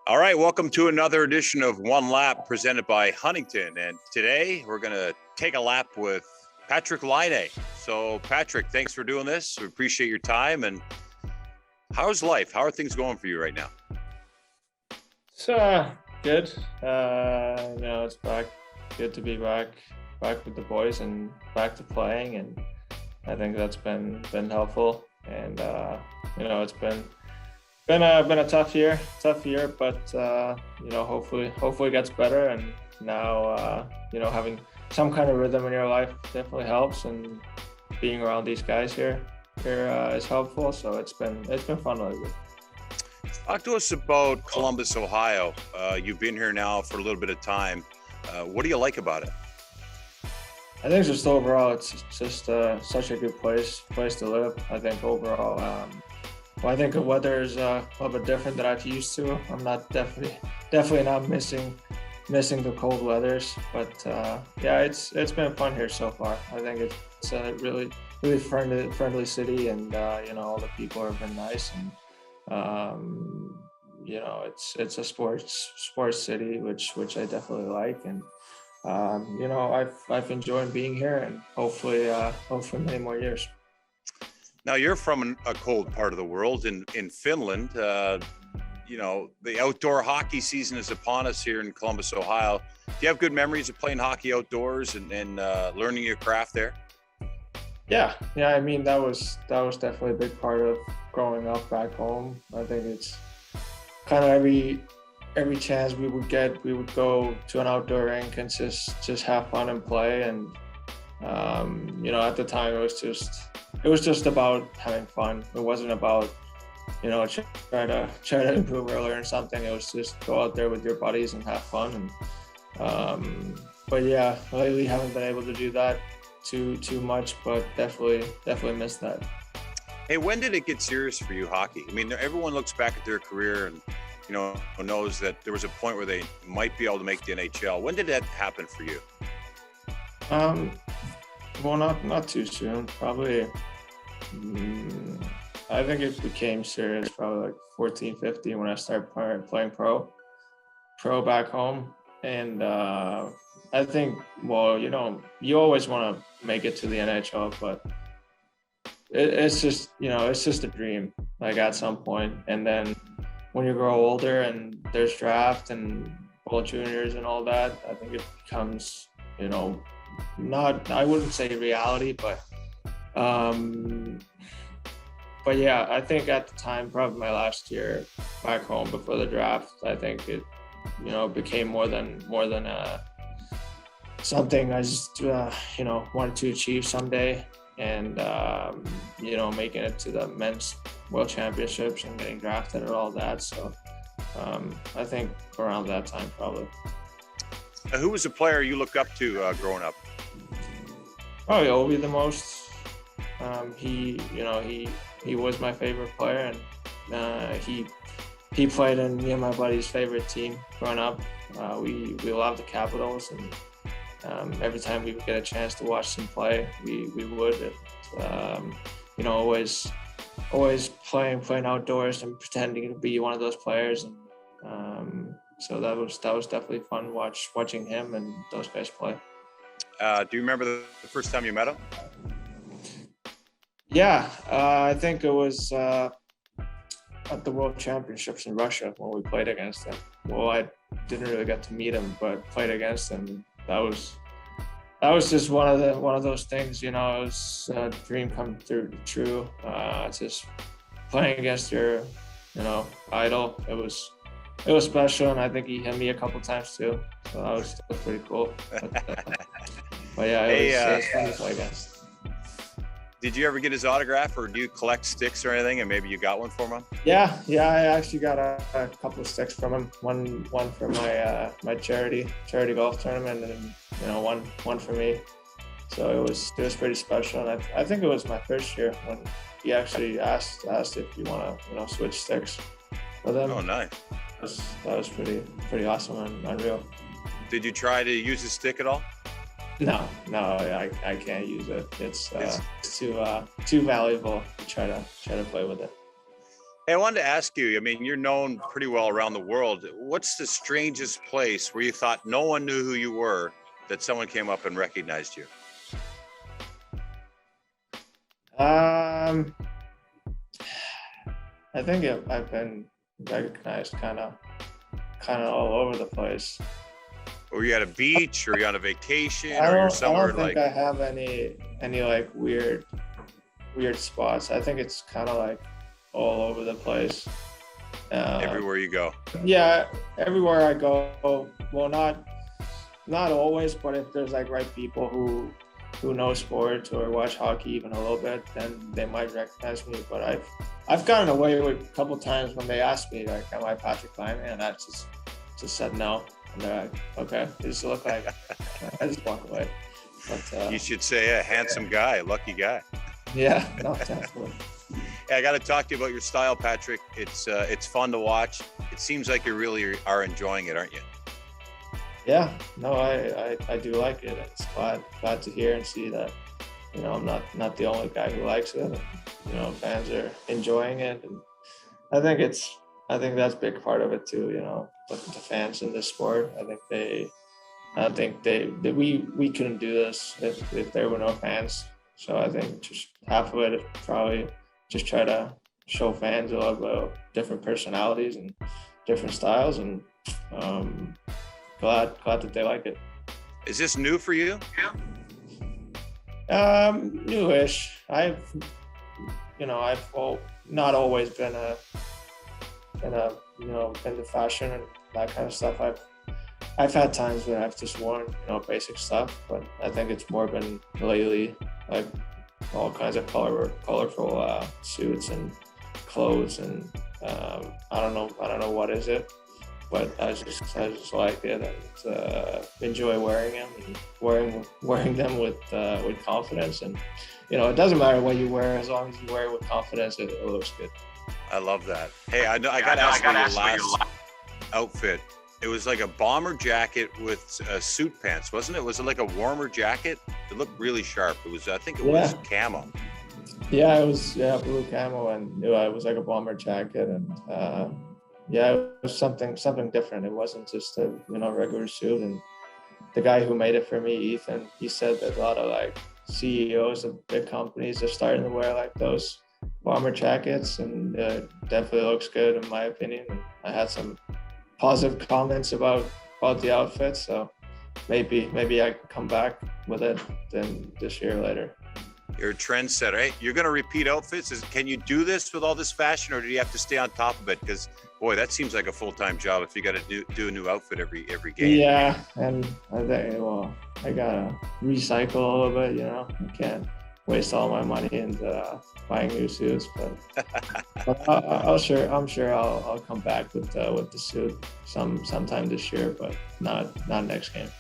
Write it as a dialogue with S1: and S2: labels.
S1: All right, welcome to another edition of One Lap presented by Huntington. And today we're going to take a lap with Patrik Laine. So Patrik, thanks for doing this. We appreciate your time. And how's life? How are things going for you right now?
S2: It's good. It's back. Good to be back with the boys and back to playing. And I think that's been helpful. And it's been a tough year, but hopefully it gets better. And now having some kind of rhythm in your life definitely helps, and being around these guys here is helpful. So it's been fun lately.
S1: Talk to us about Columbus, Ohio. You've been here now for a little bit of time. What do you like about it?
S2: I think just overall, it's just such a good place to live. I think overall, I think the weather is a little bit different than I'm used to. I'm not definitely not missing the cold weathers, but it's been fun here so far. I think it's a really friendly city, and all the people have been nice, and it's a sports city, which I definitely like, and I've enjoyed being here, and hopefully many more years.
S1: Now you're from a cold part of the world in Finland. The outdoor hockey season is upon us here in Columbus, Ohio. Do you have good memories of playing hockey outdoors and learning your craft there?
S2: Yeah. I mean, that was definitely a big part of growing up back home. I think it's kind of every chance we would get, we would go to an outdoor rink and just have fun and play. And at the time it was just about having fun. It wasn't about try to improve or learn something. It was just go out there with your buddies and have fun. And but yeah, lately haven't been able to do that too much, but definitely miss that.
S1: Hey, when did it get serious for you, hockey? I mean, everyone looks back at their career and knows that there was a point where they might be able to make the NHL. When did that happen for you?
S2: Well, not too soon. Probably. I think it became serious probably like 14, 15 when I started playing pro back home. And I think, you always want to make it to the NHL, but it's just a dream, like at some point. And then when you grow older and there's draft and World Juniors and all that, I think it becomes, I wouldn't say reality, but yeah, I think at the time, probably my last year back home before the draft, I think it, became more than something I just, wanted to achieve someday. And, making it to the men's world championships and getting drafted and all that. So I think around that time, probably.
S1: Who was a player you looked up to growing up?
S2: Probably Ovi the most. He was my favorite player, and he played in me and my buddy's favorite team growing up. We loved the Capitals, and every time we would get a chance to watch them play, we would. Always playing outdoors and pretending to be one of those players, and so that was definitely fun watching him and those guys play.
S1: Do you remember the first time you met him?
S2: Yeah, I think it was at the World Championships in Russia when we played against him. Well, I didn't really get to meet him, but played against him. That was just one of those things, it was a dream come true. Just playing against your, idol. It was special, and I think he hit me a couple times too. So that was pretty cool. But yeah, it was fun to play against.
S1: Did you ever get his autograph, or do you collect sticks or anything, and maybe you got one for him?
S2: Yeah, I actually got a couple of sticks from him. One for my charity golf tournament, and one for me. So it was pretty special, and I think it was my first year when he actually asked if you want to switch sticks with him.
S1: Oh, nice.
S2: That was pretty awesome and unreal.
S1: Did you try to use his stick at all?
S2: No, I can't use it. It's too valuable to try to play with it.
S1: Hey, I wanted to ask you, I mean, you're known pretty well around the world. What's the strangest place where you thought no one knew who you were, that someone came up and recognized you?
S2: Um, I think I've been recognized kind of all over the place.
S1: Were you at a beach, or are you on a vacation,
S2: I
S1: or you're
S2: don't, I
S1: somewhere
S2: don't think
S1: like,
S2: I have any like weird spots. I think it's kind of like all over the place.
S1: everywhere you go?
S2: Yeah, everywhere I go. Well, not always, but if there's like right people who know sports or watch hockey even a little bit, then they might recognize me. But I've gotten away with a couple times when they asked me like, "Am I Patrik Laine?" And I just said no, and they're like, "Okay." They just look like I just walk away. But
S1: You should say a handsome guy, lucky guy.
S2: yeah, no, definitely.
S1: Hey, I got to talk to you about your style, Patrik. It's fun to watch. It seems like you really are enjoying it, aren't you?
S2: Yeah, no, I do like it. It's glad to hear and see that, I'm not the only guy who likes it. And, fans are enjoying it, and I think that's a big part of it too. Looking to fans in this sport, I think we couldn't do this if there were no fans. So I think just half of it is probably just try to show fans a lot of different personalities and different styles, and glad that they like it.
S1: Is this new for you?
S2: Newish. I've not always been into fashion and that kind of stuff. I've had times when I've just worn basic stuff, but I think it's more been lately, like all kinds of colorful suits and clothes, and I don't know what is it, but I just like it, and enjoy wearing them and wearing them with confidence. And it doesn't matter what you wear, as long as you wear it with confidence, it looks good.
S1: I love that. Hey, I know I got to ask about your last outfit. It was like a bomber jacket with suit pants, wasn't it? Was it like a warmer jacket? It looked really sharp. I think it was camo.
S2: Yeah, it was blue camo, and it was like a bomber jacket, and it was something different. It wasn't just a regular suit. And the guy who made it for me, Ethan, he said that a lot of like CEOs of big companies are starting to wear like those bomber jackets, and it definitely looks good in my opinion. And I had some positive comments about the outfit, so maybe I can come back with it then this year later.
S1: You're a trendsetter, right? You're going to repeat outfits. Can you do this with all this fashion, or do you have to stay on top of it? Because boy, that seems like a full-time job if you got to do a new outfit every game.
S2: Yeah, and I gotta recycle a little bit. I can't waste all my money into buying new suits, but I'm sure I'll come back with the suit sometime this year, but not next game.